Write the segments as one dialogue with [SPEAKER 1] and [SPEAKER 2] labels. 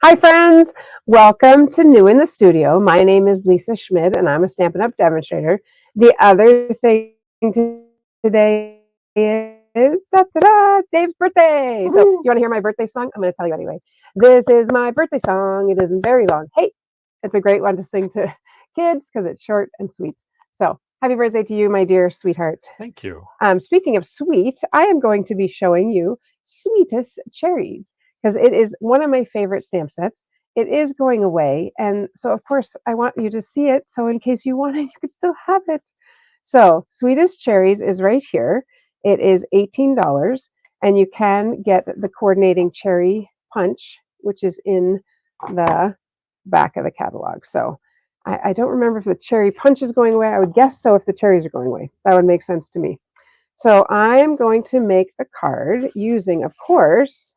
[SPEAKER 1] Hi, friends. Welcome to New in the Studio. My name is Lisa Schmidt, and I'm a Stampin' Up! Demonstrator. The other thing today is it's Dave's birthday. So, you want to hear my birthday song? I'm going to tell you anyway. This is my birthday song. It isn't very long. Hey, it's a great one to sing to kids because it's short and sweet. So, happy birthday to you, my dear sweetheart.
[SPEAKER 2] Thank you.
[SPEAKER 1] Speaking of sweet, I am going to be showing you Sweetest Cherries because it is one of my favorite stamp sets. It is going away, and so of course I want you to see it. So in case you want it, you could still have it. So Sweetest Cherries is right here. It is $18, and you can get the coordinating cherry punch, which is in the back of the catalog. So I don't remember if the cherry punch is going away. I would guess so if the cherries are going away. That would make sense to me. So I am going to make a card using, of course,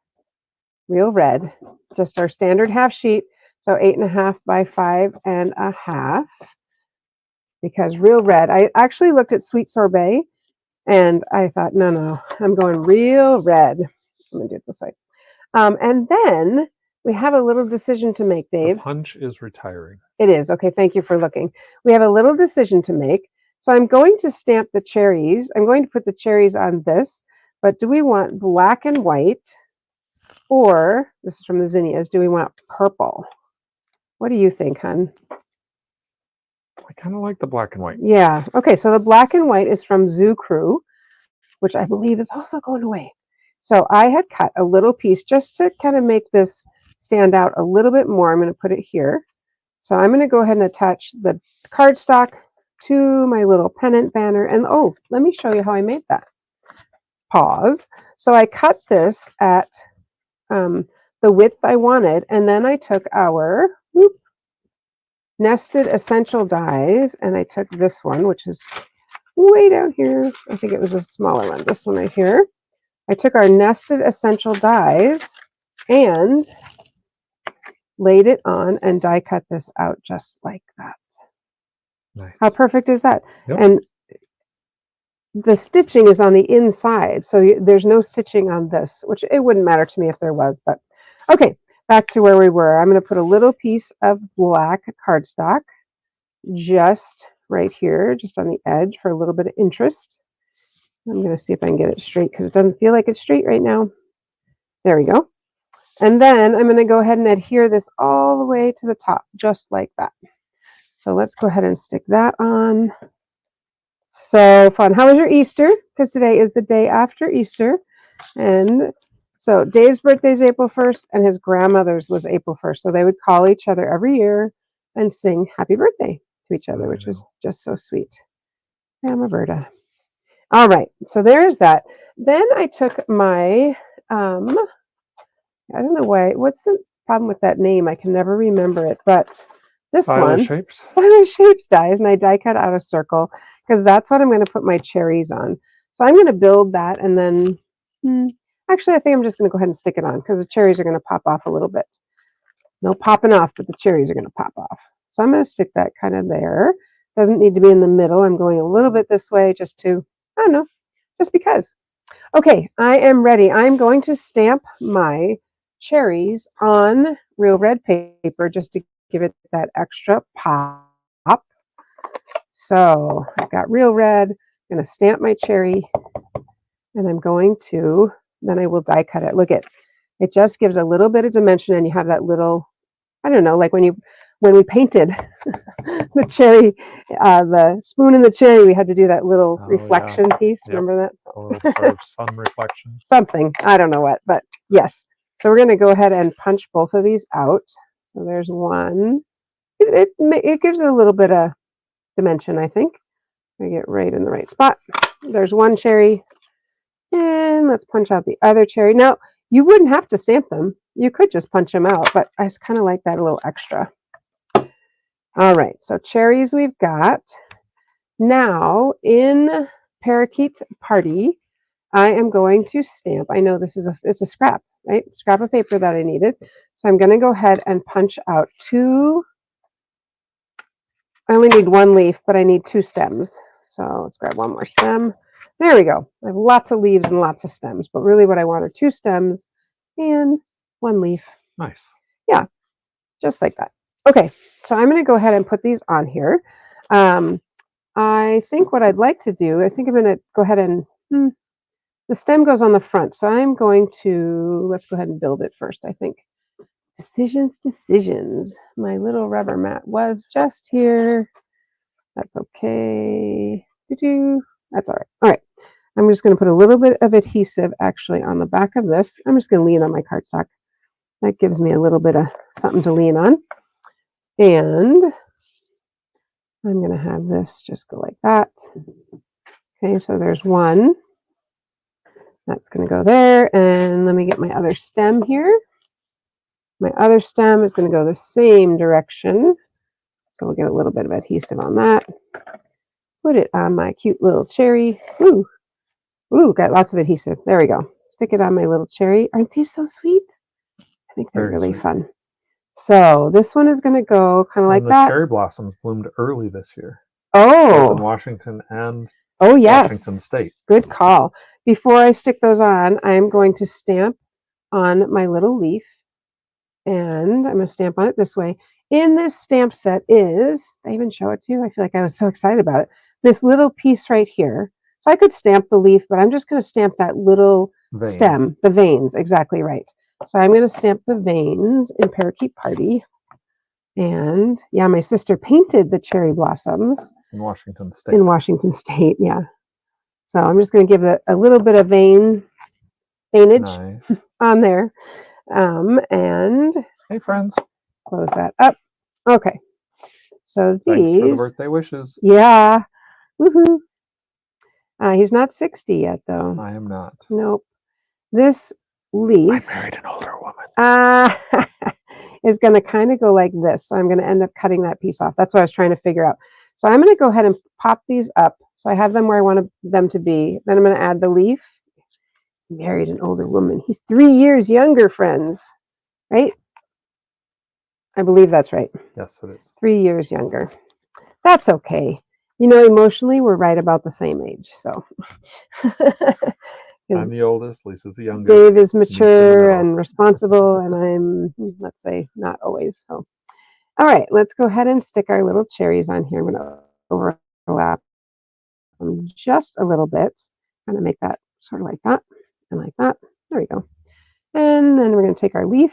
[SPEAKER 1] Real Red, just our standard half sheet. So 8.5 by 5.5. Because Real Red, I actually looked at Sweet Sorbet and I thought, no, I'm going Real Red. I'm going to do it this way. And then we have a little decision to make, Dave.
[SPEAKER 2] The punch is retiring.
[SPEAKER 1] It is. Okay, thank you for looking. We have a little decision to make. So I'm going to stamp the cherries. I'm going to put the cherries on this, but do we want black and white, or, this is from the zinnias, do we want purple? What do you think, hon?
[SPEAKER 2] I kind of like the black and white.
[SPEAKER 1] Yeah. Okay, so the black and white is from Zoo Crew, which I believe is also going away. So I had cut a little piece just to kind of make this stand out a little bit more. I'm going to put it here. So I'm going to go ahead and attach the cardstock to my little pennant banner. And oh, let me show you how I made that. Pause. So I cut this at the width I wanted, and then I took our nested essential dies, and I took this one, which is way down here. I think it was a smaller one. This one right here. I took our nested essential dies and laid it on and die cut this out just like that.
[SPEAKER 2] Nice.
[SPEAKER 1] How perfect is that?
[SPEAKER 2] Yep.
[SPEAKER 1] And the stitching is on the inside, so there's no stitching on this, which it wouldn't matter to me if there was, but okay, back to where we were. I'm going to put a little piece of black cardstock just right here, just on the edge for a little bit of interest. I'm going to see if I can get it straight because it doesn't feel like it's straight right now. There we go. And then I'm going to go ahead and adhere this all the way to the top, just like that. So let's go ahead and stick that on. So fun. How was your Easter? Because today is the day after Easter. And so Dave's birthday is April 1st and his grandmother's was April 1st. So they would call each other every year and sing happy birthday to each other, which is just so sweet. Grandma Berta. All right. So there's that. Then I took my, I don't know why, what's the problem with that name? I can never remember it, but this
[SPEAKER 2] Stylish
[SPEAKER 1] one,
[SPEAKER 2] shapes.
[SPEAKER 1] Stylish Shapes dies, and I die cut out a circle because that's what I'm going to put my cherries on. So I'm going to build that, and then, actually, I think I'm just going to go ahead and stick it on because the cherries are going to pop off a little bit. No popping off, but the cherries are going to pop off. So I'm going to stick that kind of there. Doesn't need to be in the middle. I'm going a little bit this way just to, I don't know, just because. Okay, I am ready. I'm going to stamp my cherries on Real Red paper just to give it that extra pop. So I've got Real Red. I'm going to stamp my cherry, and I'm going to, then I will die cut it. Look at it, just gives a little bit of dimension, and you have that little, I don't know, like when we painted the cherry, the spoon in the cherry, we had to do that little reflection piece.
[SPEAKER 2] Yep.
[SPEAKER 1] Remember that?
[SPEAKER 2] A little sort of sun reflection.
[SPEAKER 1] Something. I don't know what, but yes. So we're going to go ahead and punch both of these out. So there's one. It gives it a little bit of dimension, I think. I get right in the right spot. There's one cherry. And let's punch out the other cherry. Now, you wouldn't have to stamp them. You could just punch them out, but I just kind of like that a little extra. All right, so cherries we've got. Now, in Parakeet Party, I am going to stamp. I know this is it's a scrap, right? Scrap of paper that I needed. So I'm going to go ahead and punch out two. I only need one leaf, but I need two stems. So let's grab one more stem. There we go. I have lots of leaves and lots of stems, but really what I want are two stems and one leaf.
[SPEAKER 2] Nice.
[SPEAKER 1] Yeah. just like that. Okay, so I'm going to go ahead and put these on here. I think what I'd like to do, I think I'm going to go ahead and, the stem goes on the front. So I'm going to, let's go ahead and build it first, I think. Decisions. My little rubber mat was just here. That's okay. That's all right. All right. I'm just going to put a little bit of adhesive actually on the back of this. I'm just going to lean on my cardstock. That gives me a little bit of something to lean on. And I'm going to have this just go like that. Okay, so there's one. That's going to go there. And let me get my other stem here. My other stem is going to go the same direction. So we'll get a little bit of adhesive on that. Put it on my cute little cherry. Ooh, got lots of adhesive. There we go. Stick it on my little cherry. Aren't these so sweet? I think they're really fun. So this one is going to go kind of like that.
[SPEAKER 2] The cherry blossoms bloomed early this year.
[SPEAKER 1] Oh.
[SPEAKER 2] Both in Washington and
[SPEAKER 1] yes.
[SPEAKER 2] Washington State.
[SPEAKER 1] Good call. Before I stick those on, I'm going to stamp on my little leaf. And I'm going to stamp on it this way. In this stamp set is, did I even show it to you? I feel like I was so excited about it. This little piece right here. So I could stamp the leaf, but I'm just going to stamp that little stem, the veins, exactly right. So I'm going to stamp the veins in Parakeet Party. And yeah, my sister painted the cherry blossoms.
[SPEAKER 2] In Washington State.
[SPEAKER 1] In Washington State, yeah. So I'm just going to give it a little bit of veinage on there. And
[SPEAKER 2] hey, friends.
[SPEAKER 1] Close that up. Okay. So these.
[SPEAKER 2] Thanks for the birthday wishes.
[SPEAKER 1] Yeah. Woohoo. He's not 60 yet, though.
[SPEAKER 2] I am not.
[SPEAKER 1] Nope. This leaf.
[SPEAKER 2] I married an older woman.
[SPEAKER 1] Is going to kind of go like this. So I'm going to end up cutting that piece off. That's what I was trying to figure out. So I'm going to go ahead and pop these up. So I have them where I want them to be. Then I'm going to add the leaf. Married an older woman. He's 3 years younger, friends. Right? I believe that's right.
[SPEAKER 2] Yes, it is.
[SPEAKER 1] 3 years younger. That's okay. You know, emotionally, we're right about the same age. So
[SPEAKER 2] I'm the oldest. Lisa's the youngest.
[SPEAKER 1] Dave is mature and responsible, and I'm, let's say, not always. So, all right, let's go ahead and stick our little cherries on here. I'm going to overlap them just a little bit. Kind of make that sort of like that and like that. There we go. And then we're going to take our leaf.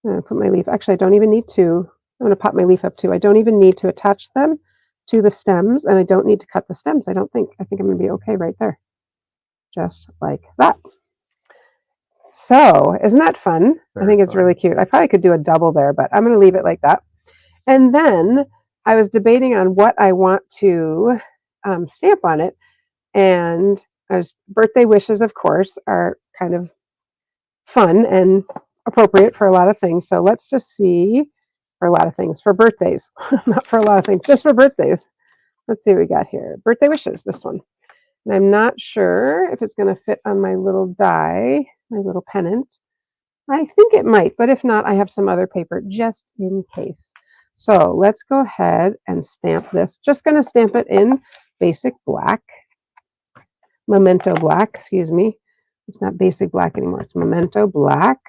[SPEAKER 1] I'm going to put my leaf. Actually, I don't even need to. I'm going to pop my leaf up too. I don't even need to attach them to the stems, and I don't need to cut the stems. I think I'm going to be okay right there. Just like that. So, isn't that fun? I think it's really cute. I probably could do a double there, but I'm going to leave it like that. And then I was debating on what I want to stamp on it. And birthday wishes, of course, are kind of fun and appropriate for a lot of things. So let's just see, for a lot of things, for birthdays, not for a lot of things, just for birthdays. Let's see what we got here. Birthday wishes, this one. And I'm not sure if it's going to fit on my little die, my little pennant. I think it might, but if not, I have some other paper just in case. So let's go ahead and stamp this. Just going to stamp it in basic black. Memento black, excuse me. It's not basic black anymore. It's Memento black.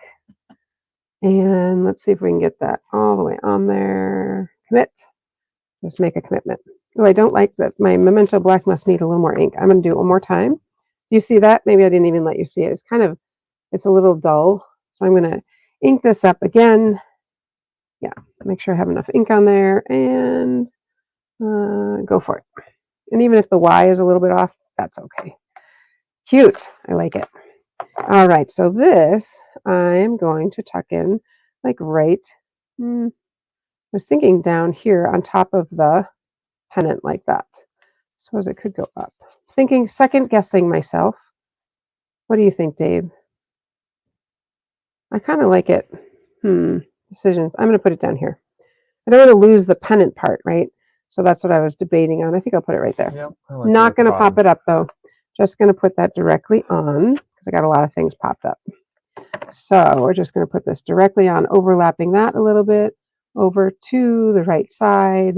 [SPEAKER 1] And let's see if we can get that all the way on there. Commit. Just make a commitment. Oh, I don't like that. My Memento black must need a little more ink. I'm going to do it one more time. Do you see that? Maybe I didn't even let you see it. It's a little dull. So I'm going to ink this up again. Yeah, make sure I have enough ink on there and go for it. And even if the Y is a little bit off, that's okay. Cute. I like it. All right, so this I'm going to tuck in like right. I was thinking down here on top of the pennant like that. Suppose it could go up. Second guessing myself. What do you think, Dave? I kind of like it. Decisions. I'm going to put it down here. I don't want to lose the pennant part, right? So that's what I was debating on. I think I'll put it right there.
[SPEAKER 2] Yep,
[SPEAKER 1] Not going to pop it up though. Just going to put that directly on because I got a lot of things popped up. So we're just going to put this directly on, overlapping that a little bit over to the right side.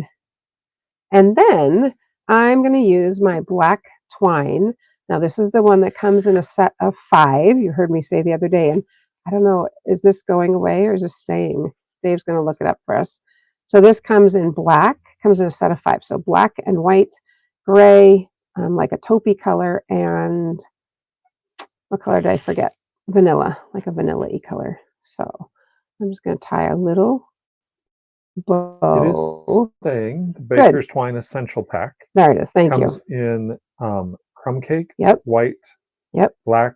[SPEAKER 1] And then I'm going to use my black twine. Now this is the one that comes in a set of 5. You heard me say the other day, and I don't know, is this going away or is this staying? Dave's going to look it up for us. So this comes in black, comes in a set of 5. So black and white, gray, like a taupey color, and what color did I forget? Vanilla, like a vanilla-y color. So I'm just going to tie a little bow.
[SPEAKER 2] It is saying the Baker's Twine Essential Pack.
[SPEAKER 1] There it is. Thank you.
[SPEAKER 2] Comes in crumb cake,
[SPEAKER 1] Yep.
[SPEAKER 2] white,
[SPEAKER 1] Yep.
[SPEAKER 2] black,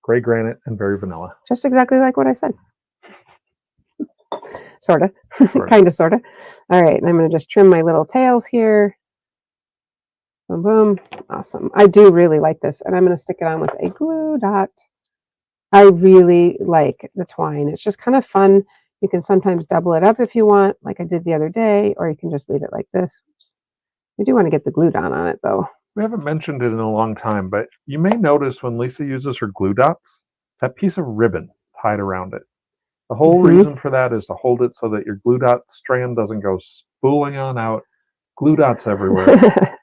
[SPEAKER 2] gray granite, and berry vanilla.
[SPEAKER 1] Just exactly like what I said. Sort of. Kind of, sort of. All right. And I'm going to just trim my little tails here. Boom, boom. Awesome. I do really like this. And I'm going to stick it on with a glue dot. I really like the twine. It's just kind of fun. You can sometimes double it up if you want, like I did the other day, or you can just leave it like this. I do want to get the glue dot on it, though.
[SPEAKER 2] We haven't mentioned it in a long time, but you may notice when Lisa uses her glue dots, that piece of ribbon tied around it. The whole reason for that is to hold it so that your glue dot strand doesn't go spooling on out. Glue dots everywhere.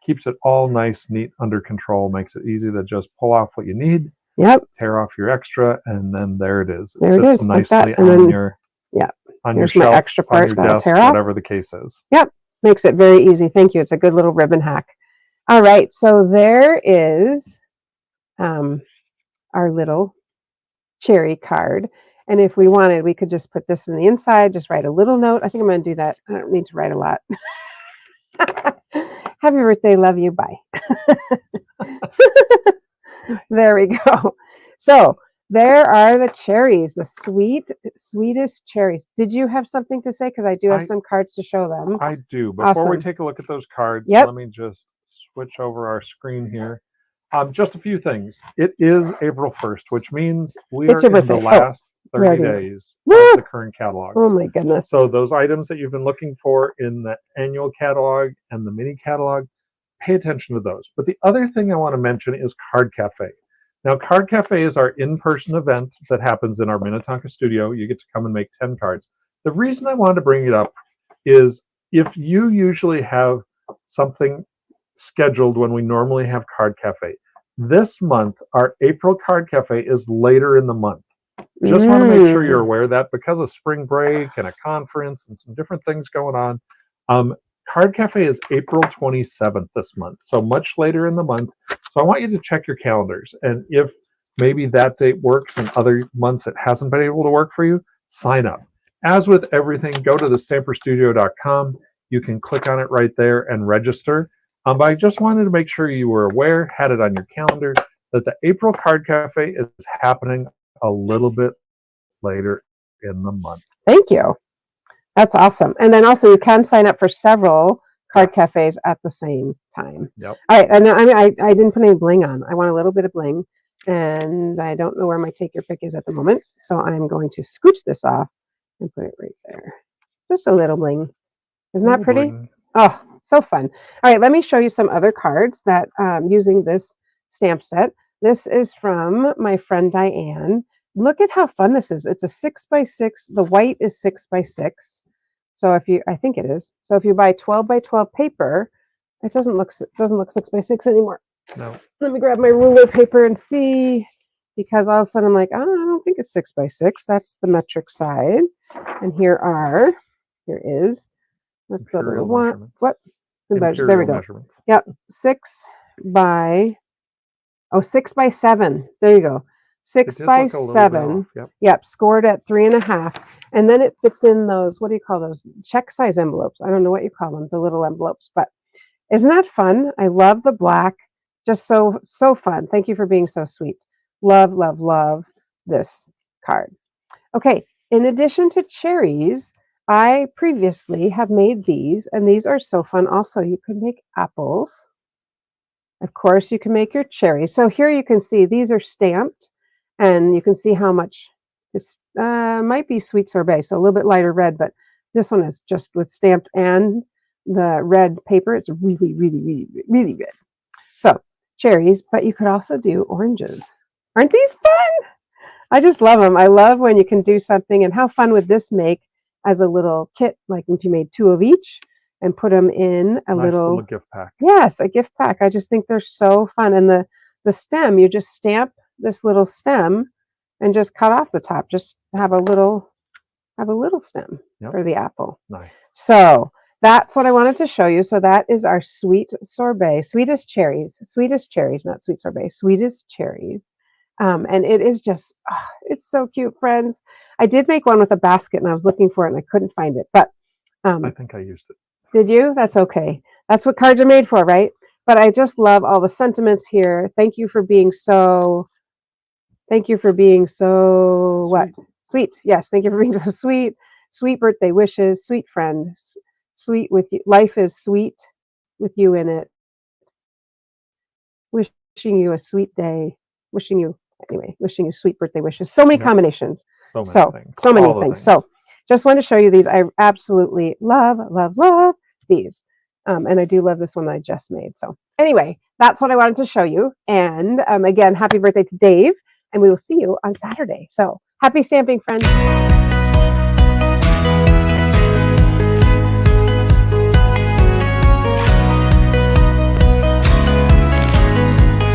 [SPEAKER 2] Keeps it all nice, neat, under control. Makes it easy to just pull off what you need.
[SPEAKER 1] Yep.
[SPEAKER 2] Tear off your extra, and then there it is.
[SPEAKER 1] There it
[SPEAKER 2] sits
[SPEAKER 1] is,
[SPEAKER 2] nicely
[SPEAKER 1] like that.
[SPEAKER 2] on
[SPEAKER 1] then,
[SPEAKER 2] your on
[SPEAKER 1] here's
[SPEAKER 2] your shelf,
[SPEAKER 1] my extra part
[SPEAKER 2] on your
[SPEAKER 1] that'll
[SPEAKER 2] desk,
[SPEAKER 1] tear off.
[SPEAKER 2] whatever the case is.
[SPEAKER 1] Yep. Makes it very easy. Thank you. It's a good little ribbon hack. All right. So there is our little cherry card. And if we wanted, we could just put this in the inside, just write a little note. I think I'm going to do that. I don't need to write a lot. Happy birthday, love you, bye. There we go. So there are the cherries, the sweetest cherries. Did you have something to say? Because I do have some cards to show them.
[SPEAKER 2] I do. Before we take a look at those cards, let me just switch over our screen here. Just a few things. It is April 1st, which means we are in the last 30 days of the current catalog.
[SPEAKER 1] Oh my goodness.
[SPEAKER 2] So those items that you've been looking for in the annual catalog and the mini catalog, pay attention to those. But the other thing I want to mention is Card Cafe. Now, Card Cafe is our in-person event that happens in our Minnetonka studio. You get to come and make 10 cards. The reason I wanted to bring it up is if you usually have something scheduled when we normally have Card Cafe, this month, our April Card Cafe is later in the month. Just want to make sure you're aware of that because of spring break and a conference and some different things going on. Card Cafe is April 27th this month, so much later in the month. So I want you to check your calendars. And if maybe that date works and other months it hasn't been able to work for you, sign up. As with everything, go to thestamperstudio.com. You can click on it right there and register. But I just wanted to make sure you were aware, had it on your calendar, that the April Card Cafe is happening a little bit later in the month.
[SPEAKER 1] Thank you. That's awesome. And then also you can sign up for several card cafes at the same time.
[SPEAKER 2] Yep.
[SPEAKER 1] All right. And I didn't put any bling on. I want a little bit of bling. And I don't know where my take your pick is at the moment. So I'm going to scooch this off and put it right there. Just a little bling. Isn't that pretty? Bling. Oh, so fun. All right. Let me show you some other cards that using this stamp set. This is from my friend Diane. Look at how fun this is. It's a 6x6. The white is 6x6. So I think it is. So if you buy 12x12 paper, it doesn't look 6x6 anymore.
[SPEAKER 2] No.
[SPEAKER 1] Let me grab my ruler paper and see, because all of a sudden I'm like, oh, I don't think it's 6x6. That's the metric side. And here is. Let's go to the one. What? There we go. Yep. 6x7. There you go. 6x7. Yep. Scored at 3.5. And then it fits in those, what do you call those? Check size envelopes. I don't know what you call them, the little envelopes, but isn't that fun? I love the black. Just so fun. Thank you for being so sweet. Love, love, love this card. Okay. In addition to cherries, I previously have made these, and these are so fun. Also, you could make apples. Of course, you can make your cherries. So here you can see these are stamped, and you can see how much this might be sweet sorbet, so a little bit lighter red, but this one is just with stamped and the red paper. It's really, really, really, really good. So cherries, but you could also do oranges. Aren't these fun? I just love them. I love when you can do something, and how fun would this make as a little kit, like if you made 2 of each and put them in a
[SPEAKER 2] nice
[SPEAKER 1] little
[SPEAKER 2] gift pack.
[SPEAKER 1] Yes, a gift pack. I just think they're so fun. And the stem, you just stamp this little stem and just cut off the top. Just have a little have a little stem
[SPEAKER 2] Yep.
[SPEAKER 1] for the apple.
[SPEAKER 2] Nice.
[SPEAKER 1] So that's what I wanted to show you. So that is our sweet sorbet, sweetest cherries, not sweet sorbet, sweetest cherries. And it is just, it's so cute, friends. I did make one with a basket and I was looking for it and I couldn't find it. But
[SPEAKER 2] I think I used it.
[SPEAKER 1] did you? That's okay. That's what cards are made for, right? But I just love all the sentiments here. Thank you for being so what?
[SPEAKER 2] Sweet.
[SPEAKER 1] Sweet. Yes, thank you for being so sweet. Sweet birthday wishes, sweet friend. Sweet with you. Life is sweet with you in it. Wishing you a sweet day. Wishing you sweet birthday wishes. So many
[SPEAKER 2] Yep.
[SPEAKER 1] combinations.
[SPEAKER 2] So many
[SPEAKER 1] So,
[SPEAKER 2] things.
[SPEAKER 1] so many
[SPEAKER 2] All the
[SPEAKER 1] things.
[SPEAKER 2] things.
[SPEAKER 1] So, just want to show you these. I absolutely love, love, love these. And I do love this one that I just made. So, anyway, that's what I wanted to show you. And again, happy birthday to Dave. And we will see you on Saturday. So, happy stamping, friends.